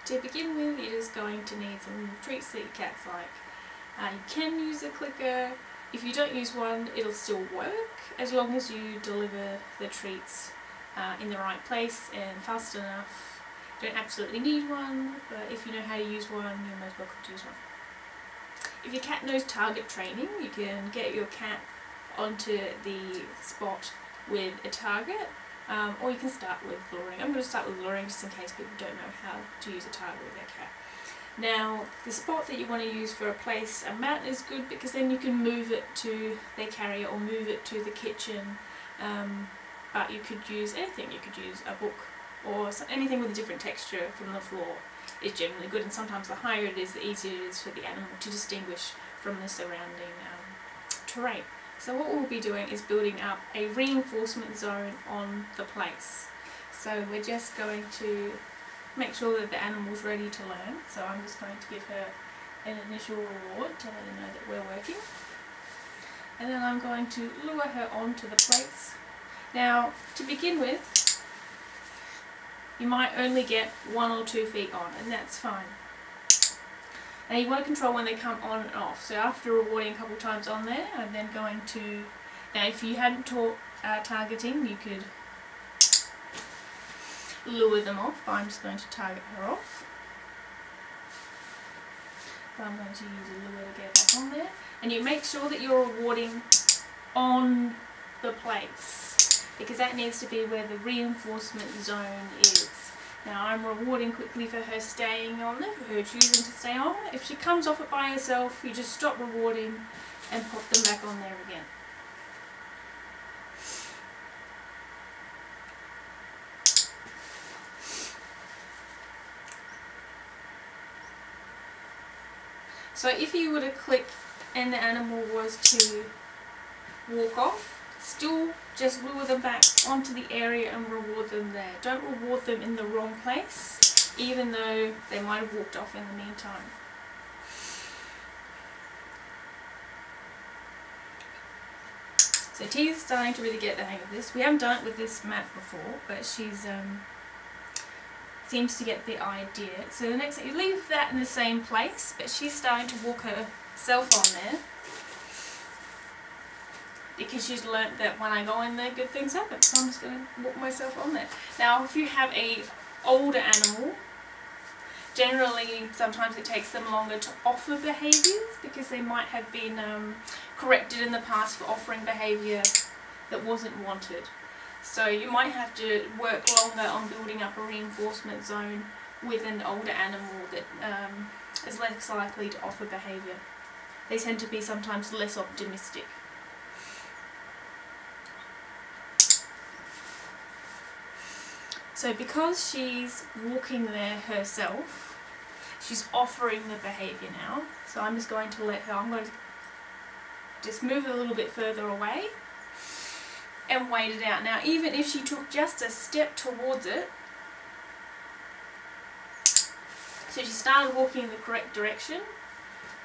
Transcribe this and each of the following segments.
To begin with, you're just going to need some treats that your cats like. You can use a clicker. If you don't use one, it'll still work as long as you deliver the treats in the right place and fast enough. You don't absolutely need one, but if you know how to use one, you're most welcome to use one. If your cat knows target training, you can get your cat onto the spot with a target, or you can start with luring. I'm going to start with luring just in case people don't know how to use a target with their cat. Now, the spot that you want to use for a mat is good because then you can move it to their carrier or move it to the kitchen, but you could use anything. You could use a book or anything with a different texture from the floor is generally good, and sometimes the higher it is, the easier it is for the animal to distinguish from the surrounding terrain. So what we'll be doing is building up a reinforcement zone on the place. So we're just going to make sure that the animal's ready to learn. So I'm just going to give her an initial reward to let her know that we're working. And then I'm going to lure her onto the place. Now, to begin with, you might only get 1 or 2 feet on, and that's fine. Now you want to control when they come on and off. So after rewarding a couple times on there, I'm then going to, now if you hadn't taught targeting, you could lure them off, but I'm just going to target her off. So I'm going to use a lure to get back on there. And you make sure that you're rewarding on the place, because that needs to be where the reinforcement zone is. Now I'm rewarding quickly for her staying on there, for her choosing to stay on. If she comes off it by herself, you just stop rewarding and pop them back on there again. So if you were to click and the animal was to walk off, still just lure them back onto the area and reward them there. Don't reward them in the wrong place, even though they might have walked off in the meantime. So T's starting to really get the hang of this. We haven't done it with this mat before, but she's seems to get the idea. So the next thing, you leave that in the same place, but she's starting to walk herself on there, because she's learnt that when I go in there, good things happen. So I'm just going to walk myself on there. Now, if you have a older animal, generally sometimes it takes them longer to offer behaviours because they might have been corrected in the past for offering behaviour that wasn't wanted. So you might have to work longer on building up a reinforcement zone with an older animal that is less likely to offer behaviour. They tend to be sometimes less optimistic. So because she's walking there herself, she's offering the behaviour now. So I'm just going to let her, I'm going to just move her a little bit further away and wait it out. Now even if she took just a step towards it, so she started walking in the correct direction,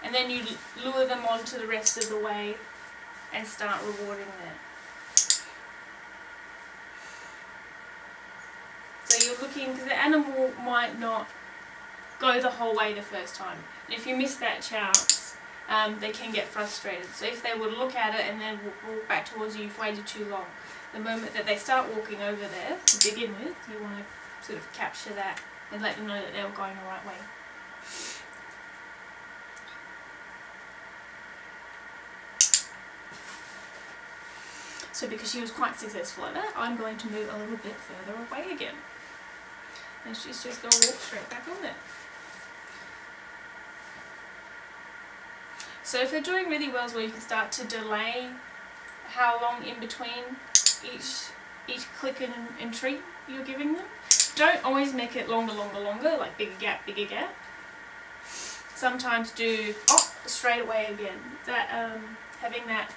and then you lure them on to the rest of the way and start rewarding them. So you're looking, because the animal might not go the whole way the first time. And if you miss that chance, they can get frustrated. So if they would look at it and then walk back towards you, you've waited too long. The moment that they start walking over there, to begin with, you want to sort of capture that and let them know that they're going the right way. So because she was quite successful at that, I'm going to move a little bit further away again. And she's just going to walk straight back on there. So if they're doing really well as well, you can start to delay how long in between each click and treat you're giving them. Don't always make it longer, like bigger gap. Sometimes do, straight away again. That having that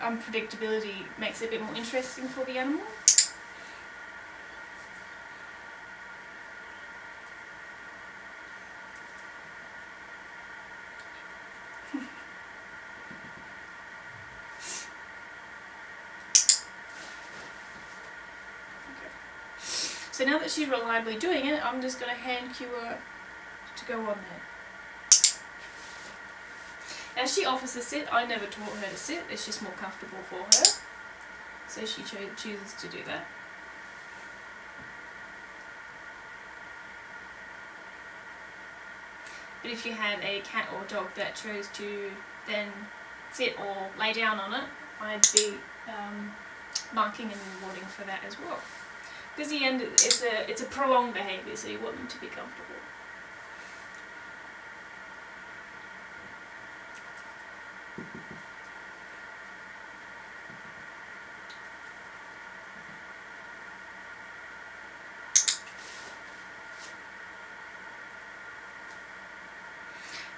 unpredictability makes it a bit more interesting for the animal. So now that she's reliably doing it, I'm just going to hand cue her to go on there. Now she offers to sit. I never taught her to sit, it's just more comfortable for her. So she chooses to do that. But if you had a cat or dog that chose to then sit or lay down on it, I'd be marking and rewarding for that as well. Because in the end, it's a prolonged behaviour, so you want them to be comfortable.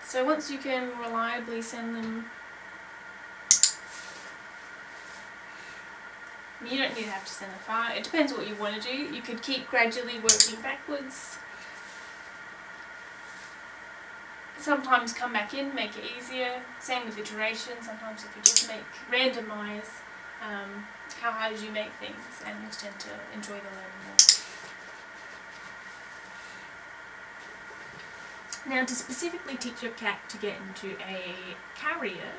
So once you can reliably send them, you don't need to have to send them far. It depends what you want to do. You could keep gradually working backwards. Sometimes come back in, make it easier. Same with the duration. Sometimes if you just randomise how hard you make things, animals tend to enjoy the learning more. Now, to specifically teach your cat to get into a carrier,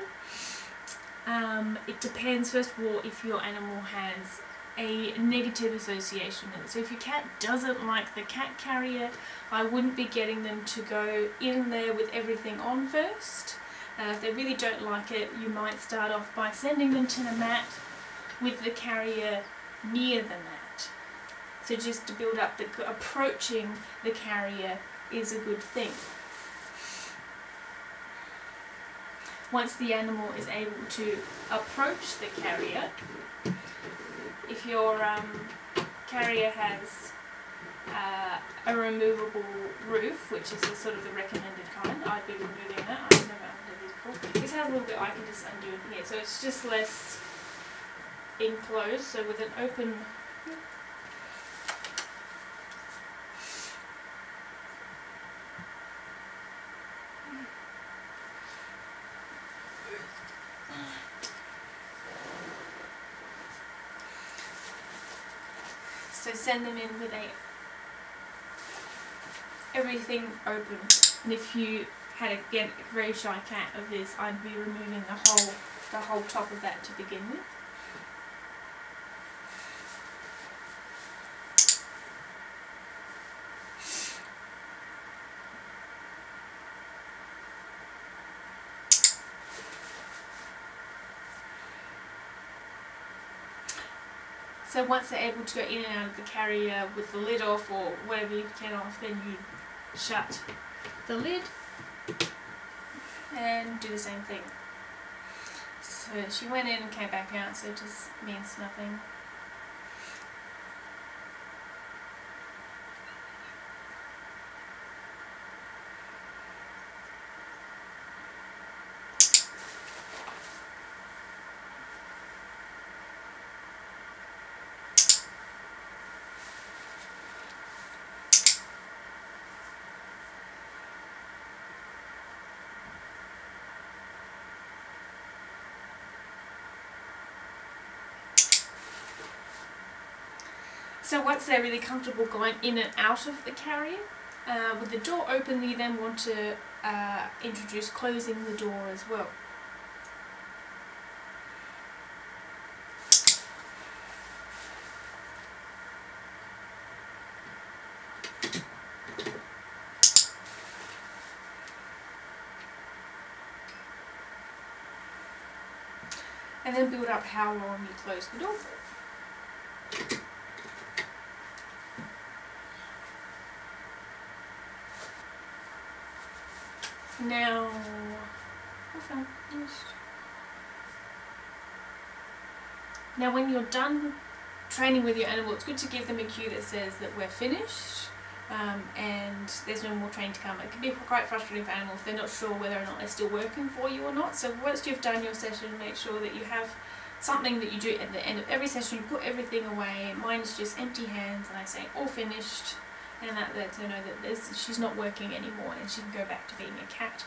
it depends first of all if your animal has a negative association with it. So if your cat doesn't like the cat carrier, I wouldn't be getting them to go in there with everything on first. If they really don't like it, you might start off by sending them to the mat with the carrier near the mat. So just to build up, approaching the carrier is a good thing. Once the animal is able to approach the carrier, if your carrier has a removable roof, which is sort of the recommended kind, I'd be removing that. I've never undone this before. This has a little bit I can just undo in here, so it's just less enclosed. So with an open so send them in with everything open. And if you had again a very shy cat of this, I'd be removing the whole top of that to begin with. So once they're able to go in and out of the carrier with the lid off or whatever you can off, then you shut the lid and do the same thing. So she went in and came back out, so it just means nothing. So once they're really comfortable going in and out of the carrier, with the door open, you then want to introduce closing the door as well. And then build up how long you close the door for. Now, when you're done training with your animal, it's good to give them a cue that says that we're finished and there's no more training to come. It can be quite frustrating for animals if they're not sure whether or not they're still working for you or not. So once you've done your session, make sure that you have something that you do at the end of every session. You put everything away. Mine is just empty hands and I say all finished. And that lets her know that she's not working anymore and she can go back to being a cat.